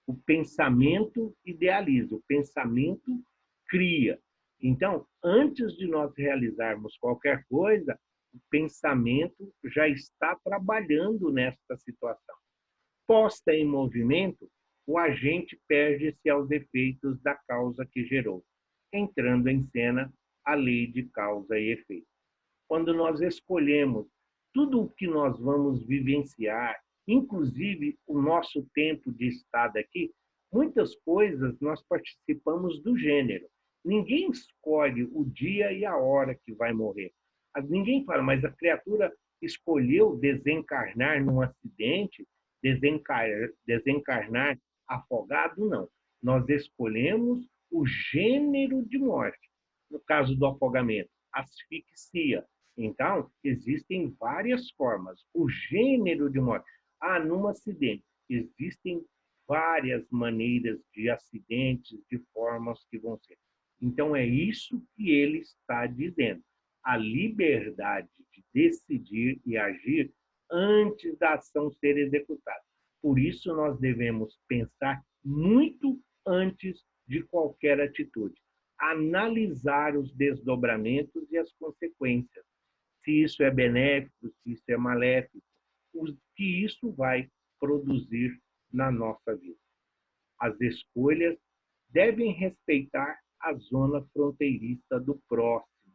O pensamento idealiza, o pensamento cria. Então, antes de nós realizarmos qualquer coisa, o pensamento já está trabalhando nesta situação. Posta em movimento, o agente perde-se aos efeitos da causa que gerou, entrando em cena a lei de causa e efeito. Quando nós escolhemos tudo o que nós vamos vivenciar, inclusive o nosso tempo de estada aqui, muitas coisas nós participamos do gênero. Ninguém escolhe o dia e a hora que vai morrer. Ninguém fala, mas a criatura escolheu desencarnar num acidente, desencarnar afogado, não. Nós escolhemos o gênero de morte. No caso do afogamento, asfixia. Então, existem várias formas. O gênero de morte. Num acidente. Existem várias maneiras de acidentes, de formas que vão ser. Então, é isso que ele está dizendo. A liberdade de decidir e agir antes da ação ser executada. Por isso, nós devemos pensar muito antes de qualquer atitude. Analisar os desdobramentos e as consequências. Se isso é benéfico, se isso é maléfico, o que isso vai produzir na nossa vida. As escolhas devem respeitar a zona fronteiriça do próximo.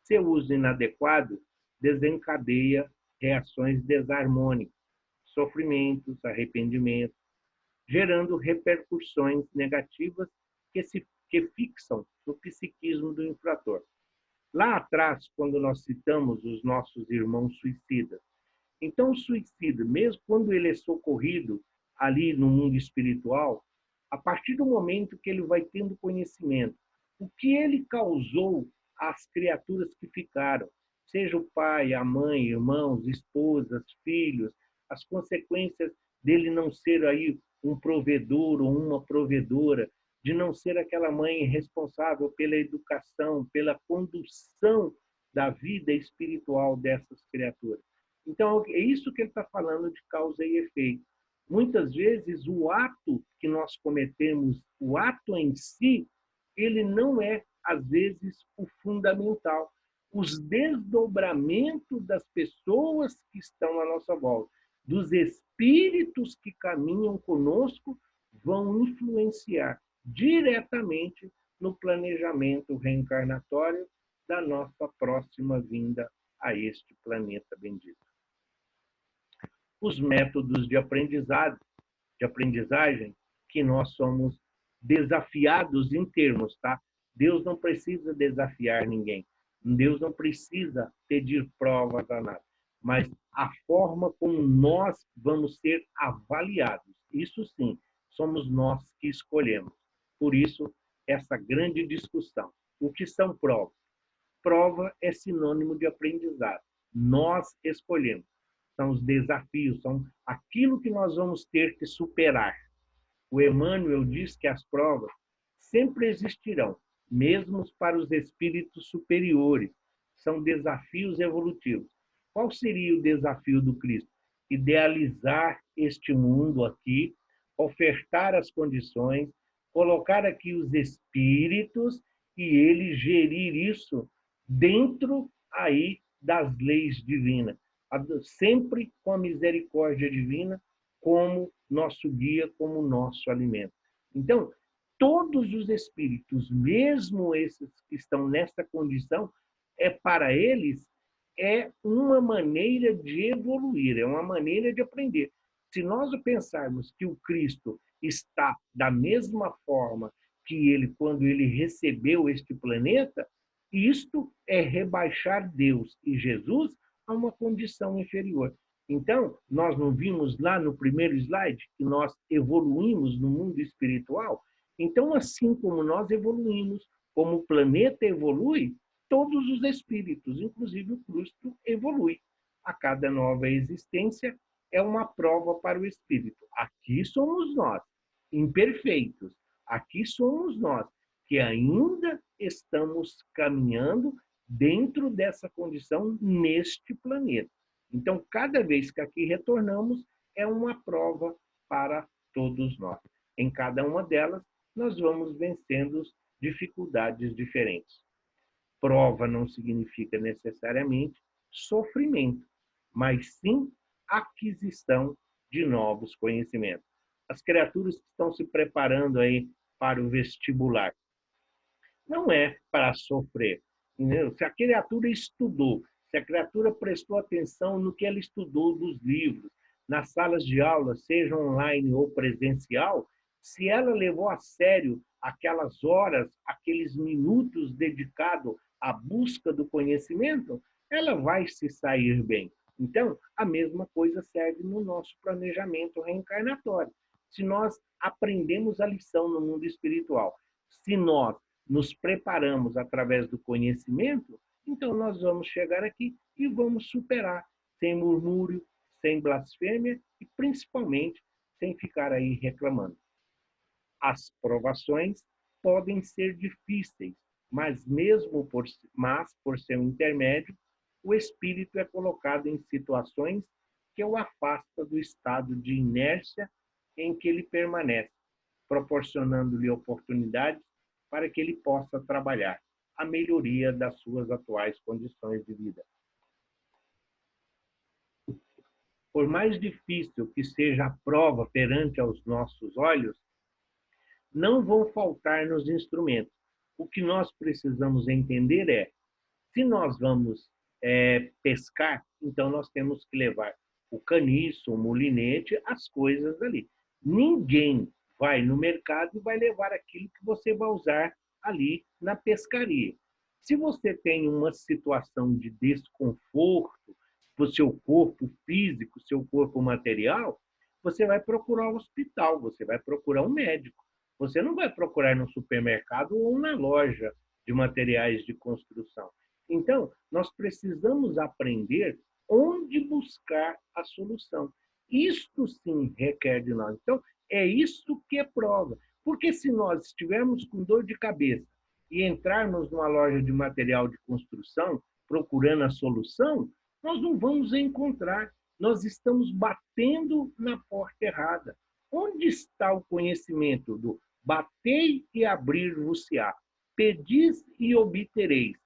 Seu uso inadequado desencadeia reações desarmônicas, sofrimentos, arrependimentos, gerando repercussões negativas que fixam no psiquismo do infrator. Lá atrás, quando nós citamos os nossos irmãos suicidas, então o suicida, mesmo quando ele é socorrido ali no mundo espiritual, a partir do momento que ele vai tendo conhecimento, o que ele causou às criaturas que ficaram, seja o pai, a mãe, irmãos, esposas, filhos, as consequências dele não ser aí um provedor ou uma provedora, de não ser aquela mãe responsável pela educação, pela condução da vida espiritual dessas criaturas. Então, é isso que ele está falando de causa e efeito. Muitas vezes, o ato que nós cometemos, o ato em si, ele não é, às vezes, o fundamental. Os desdobramentos das pessoas que estão à nossa volta, dos espíritos que caminham conosco, vão influenciar diretamente no planejamento reencarnatório da nossa próxima vinda a este planeta bendito. Os métodos de aprendizagem que nós somos desafiados em termos, tá? Deus não precisa desafiar ninguém. Deus não precisa pedir provas a nada. Mas a forma como nós vamos ser avaliados, isso sim, somos nós que escolhemos. Por isso, essa grande discussão. O que são provas? Prova é sinônimo de aprendizado. Nós escolhemos. São os desafios, são aquilo que nós vamos ter que superar. O Emmanuel diz que as provas sempre existirão, mesmo para os espíritos superiores. São desafios evolutivos. Qual seria o desafio do Cristo? Idealizar este mundo aqui, ofertar as condições, colocar aqui os espíritos e ele gerir isso dentro aí das leis divinas, sempre com a misericórdia divina como nosso guia, como nosso alimento. Então, todos os espíritos, mesmo esses que estão nessa condição, para eles é uma maneira de evoluir, é uma maneira de aprender. Se nós pensarmos que o Cristo está da mesma forma que ele, quando ele recebeu este planeta, isto é rebaixar Deus e Jesus a uma condição inferior. Então, nós não vimos lá no primeiro slide que nós evoluímos no mundo espiritual? Então, assim como nós evoluímos, como o planeta evolui, todos os espíritos, inclusive o Cristo, evolui. A cada nova existência é uma prova para o espírito. Aqui somos nós, imperfeitos. Aqui somos nós, que ainda estamos caminhando dentro dessa condição neste planeta. Então, cada vez que aqui retornamos, é uma prova para todos nós. Em cada uma delas, nós vamos vencendo dificuldades diferentes. Prova não significa necessariamente sofrimento, mas sim aquisição de novos conhecimentos. As criaturas que estão se preparando aí para o vestibular, não é para sofrer. Entendeu? Se a criatura estudou, se a criatura prestou atenção no que ela estudou dos livros, nas salas de aula, seja online ou presencial, se ela levou a sério aquelas horas, aqueles minutos dedicados à busca do conhecimento, ela vai se sair bem. Então, a mesma coisa serve no nosso planejamento reencarnatório. Se nós aprendemos a lição no mundo espiritual, se nós nos preparamos através do conhecimento, então nós vamos chegar aqui e vamos superar, sem murmúrio, sem blasfêmia e principalmente sem ficar aí reclamando. As provações podem ser difíceis, mas por seu intermédio, o espírito é colocado em situações que o afasta do estado de inércia em que ele permanece, proporcionando-lhe oportunidades para que ele possa trabalhar a melhoria das suas atuais condições de vida. Por mais difícil que seja a prova perante aos nossos olhos, não vão faltar-nos instrumentos. O que nós precisamos entender é, se nós vamos pescar, então nós temos que levar o caniço, o molinete, as coisas ali. Ninguém vai no mercado e vai levar aquilo que você vai usar ali na pescaria. Se você tem uma situação de desconforto para o seu corpo físico, seu corpo material, você vai procurar um hospital, você vai procurar um médico. Você não vai procurar no supermercado ou na loja de materiais de construção. Então, nós precisamos aprender onde buscar a solução. Isto sim requer de nós. Então, é isso que é prova. Porque se nós estivermos com dor de cabeça e entrarmos numa loja de material de construção procurando a solução, nós não vamos encontrar. Nós estamos batendo na porta errada. Onde está o conhecimento do batei e abrir-vos-á, pedis e obtereis,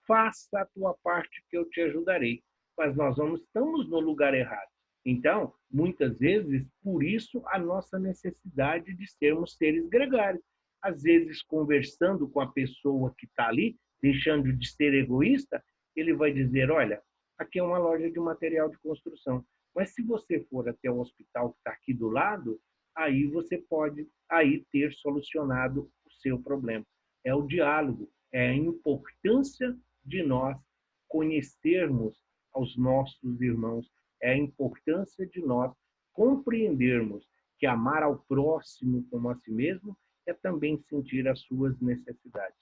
faça a tua parte que eu te ajudarei. Mas nós não estamos no lugar errado. Então, muitas vezes, por isso, a nossa necessidade de sermos seres gregários. Às vezes, conversando com a pessoa que está ali, deixando de ser egoísta, ele vai dizer, olha, aqui é uma loja de material de construção, mas se você for até o hospital que está aqui do lado, aí você pode aí ter solucionado o seu problema. É o diálogo, é a importância de nós conhecermos aos nossos irmãos, é a importância de nós compreendermos que amar ao próximo como a si mesmo é também sentir as suas necessidades.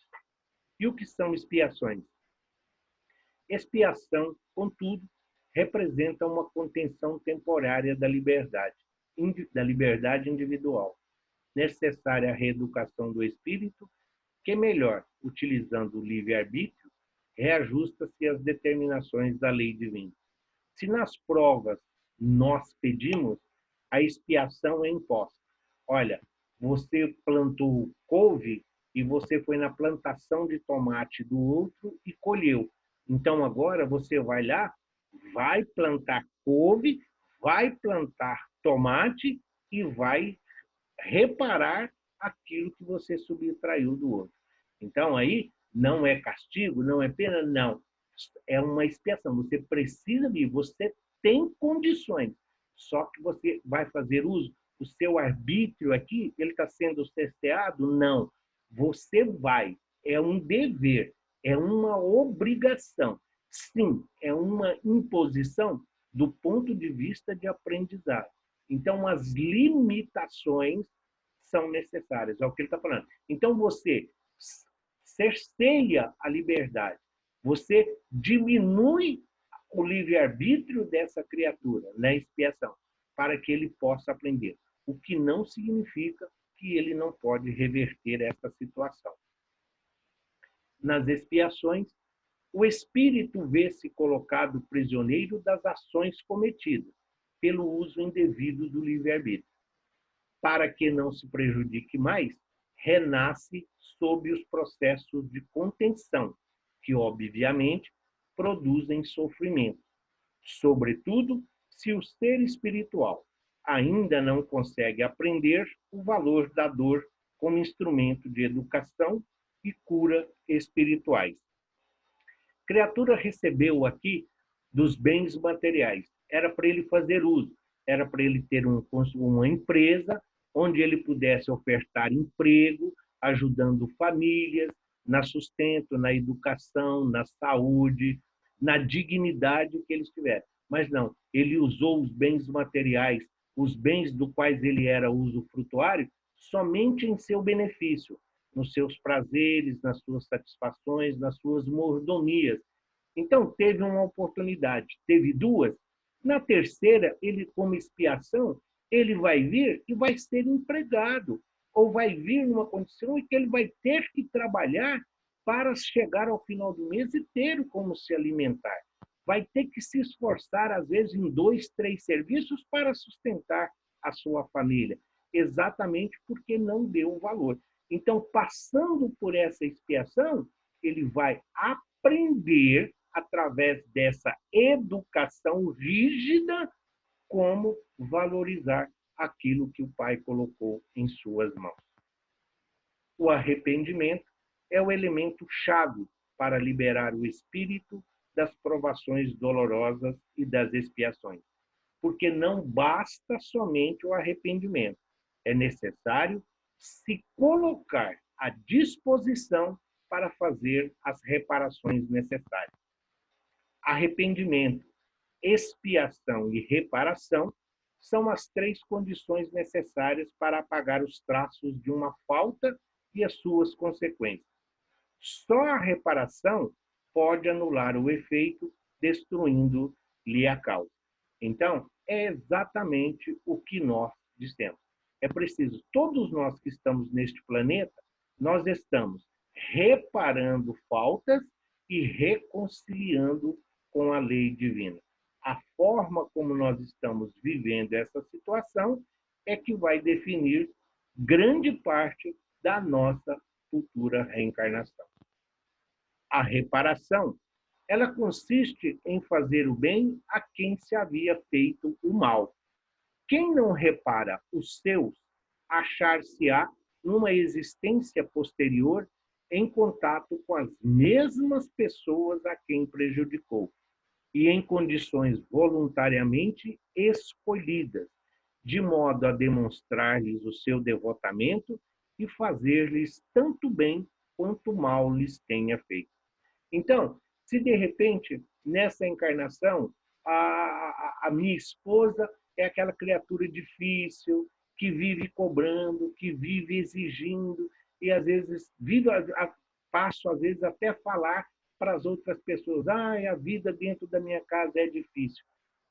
E o que são expiações? Expiação, contudo, representa uma contenção temporária da liberdade individual, necessária à reeducação do espírito, que melhor, utilizando o livre-arbítrio, reajusta-se às determinações da lei divina. Se nas provas nós pedimos, a expiação é imposta. Olha, você plantou couve e você foi na plantação de tomate do outro e colheu. Então agora você vai lá, vai plantar couve, vai plantar tomate e vai reparar aquilo que você subtraiu do outro. Então aí não é castigo, não é pena, não. É uma expiação. Você precisa vir, você tem condições, só que você vai fazer uso. O seu arbítrio aqui, ele está sendo cerceado? Não. Você vai. É um dever, é uma obrigação. Sim, é uma imposição do ponto de vista de aprendizado. Então, as limitações são necessárias, é o que ele está falando. Então, você cerceia a liberdade. Você diminui o livre-arbítrio dessa criatura na expiação, para que ele possa aprender. O que não significa que ele não pode reverter essa situação. Nas expiações, o espírito vê-se colocado prisioneiro das ações cometidas pelo uso indevido do livre-arbítrio. Para que não se prejudique mais, renasce sob os processos de contenção, que, obviamente, produzem sofrimento, sobretudo se o ser espiritual ainda não consegue aprender o valor da dor como instrumento de educação e cura espirituais. A criatura recebeu aqui dos bens materiais. Era para ele fazer uso, era para ele ter uma empresa onde ele pudesse ofertar emprego, ajudando famílias, na sustento, na educação, na saúde, na dignidade que eles tiveram. Mas não, ele usou os bens materiais, os bens do quais ele era usufrutuário, somente em seu benefício, nos seus prazeres, nas suas satisfações, nas suas mordomias. Então, teve uma oportunidade, teve duas. Na terceira, ele, como expiação, ele vai vir e vai ser empregado, ou vai vir numa condição em que ele vai ter que trabalhar para chegar ao final do mês e ter como se alimentar. Vai ter que se esforçar, às vezes, em 2, 3 serviços para sustentar a sua família, exatamente porque não deu valor. Então, passando por essa expiação, ele vai aprender, através dessa educação rígida, como valorizar aquilo que o Pai colocou em suas mãos. O arrependimento é o elemento chave para liberar o espírito das provações dolorosas e das expiações, porque não basta somente o arrependimento, é necessário se colocar à disposição para fazer as reparações necessárias. Arrependimento, expiação e reparação são as 3 condições necessárias para apagar os traços de uma falta e as suas consequências. Só a reparação pode anular o efeito, destruindo-lhe a causa. Então, é exatamente o que nós dissemos. É preciso, todos nós que estamos neste planeta, nós estamos reparando faltas e reconciliando com a lei divina. A forma como nós estamos vivendo essa situação é que vai definir grande parte da nossa futura reencarnação. A reparação, ela consiste em fazer o bem a quem se havia feito o mal. Quem não repara os seus, achar-se-á numa existência posterior em contato com as mesmas pessoas a quem prejudicou e em condições voluntariamente escolhidas, de modo a demonstrar-lhes o seu devotamento e fazer-lhes tanto bem quanto mal lhes tenha feito. Então, se de repente, nessa encarnação, a minha esposa é aquela criatura difícil, que vive cobrando, que vive exigindo, e às vezes passo às vezes até falar para as outras pessoas, a vida dentro da minha casa é difícil.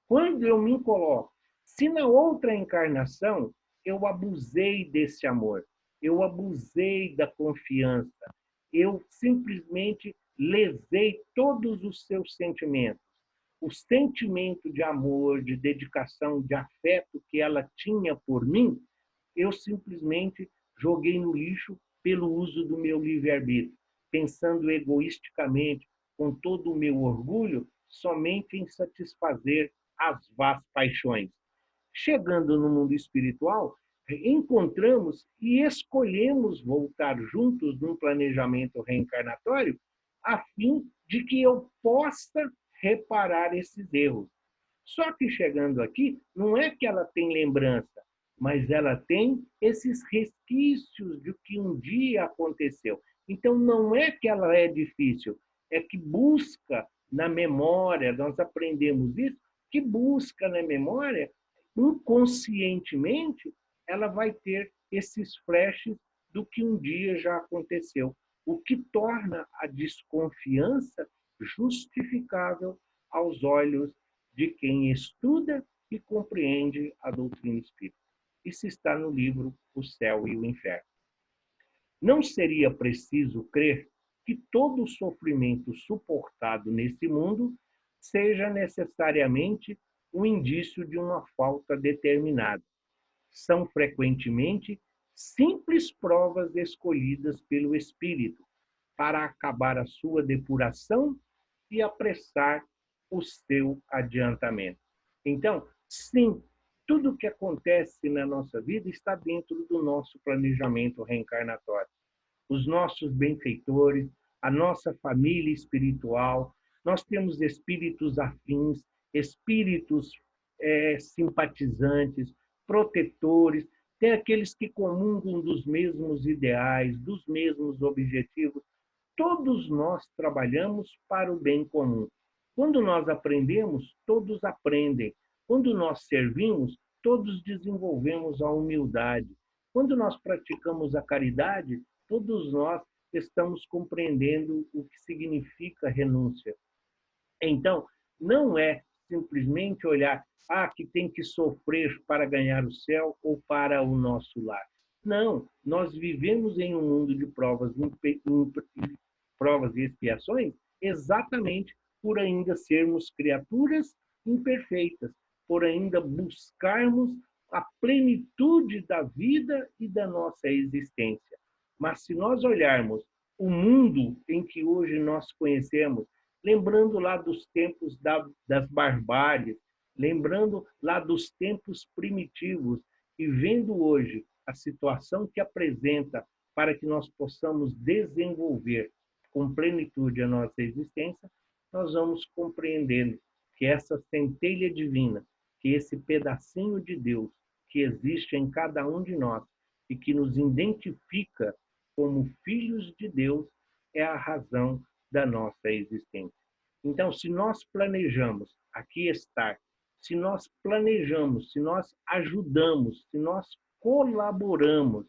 Quando eu me coloco, se na outra encarnação eu abusei desse amor, eu abusei da confiança, eu simplesmente lesei todos os seus sentimentos, o sentimento de amor, de dedicação, de afeto que ela tinha por mim, eu simplesmente joguei no lixo pelo uso do meu livre-arbítrio, pensando egoisticamente, com todo o meu orgulho, somente em satisfazer as vás paixões. Chegando no mundo espiritual, encontramos e escolhemos voltar juntos num planejamento reencarnatório, a fim de que eu possa reparar esses erros. Só que chegando aqui, não é que ela tem lembrança, mas ela tem esses resquícios de que um dia aconteceu. Então, não é que ela é difícil, é que busca na memória, nós aprendemos isso, que busca na memória, inconscientemente, ela vai ter esses flashes do que um dia já aconteceu, o que torna a desconfiança justificável aos olhos de quem estuda e compreende a doutrina espírita. Isso está no livro O Céu e o Inferno. Não seria preciso crer que todo o sofrimento suportado nesse mundo seja necessariamente um indício de uma falta determinada. São frequentemente simples provas escolhidas pelo Espírito para acabar a sua depuração e apressar o seu adiantamento. Então, sim, tudo o que acontece na nossa vida está dentro do nosso planejamento reencarnatório. Os nossos benfeitores, a nossa família espiritual, nós temos espíritos afins, espíritos simpatizantes, protetores, tem aqueles que comungam dos mesmos ideais, dos mesmos objetivos. Todos nós trabalhamos para o bem comum. Quando nós aprendemos, todos aprendem. Quando nós servimos, todos desenvolvemos a humildade. Quando nós praticamos a caridade, todos nós estamos compreendendo o que significa renúncia. Então, não é simplesmente olhar, que tem que sofrer para ganhar o céu ou para o nosso lar. Não, nós vivemos em um mundo de provas e expiações exatamente por ainda sermos criaturas imperfeitas, por ainda buscarmos a plenitude da vida e da nossa existência. Mas se nós olharmos o mundo em que hoje nós conhecemos, lembrando lá dos tempos das barbáries, lembrando lá dos tempos primitivos e vendo hoje a situação que apresenta para que nós possamos desenvolver com plenitude a nossa existência, nós vamos compreendendo que essa centelha divina, que esse pedacinho de Deus que existe em cada um de nós e que nos identifica como filhos de Deus, é a razão da nossa existência. Então, se nós planejamos aqui estar, se nós planejamos, se nós ajudamos, se nós colaboramos,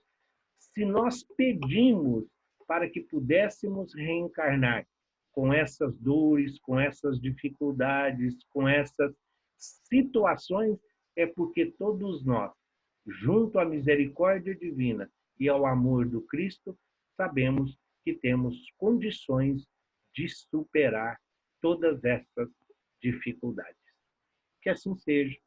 se nós pedimos para que pudéssemos reencarnar com essas dores, com essas dificuldades, com essas situações, é porque todos nós, junto à misericórdia divina e ao amor do Cristo, sabemos que temos condições de superar todas essas dificuldades. Que assim seja,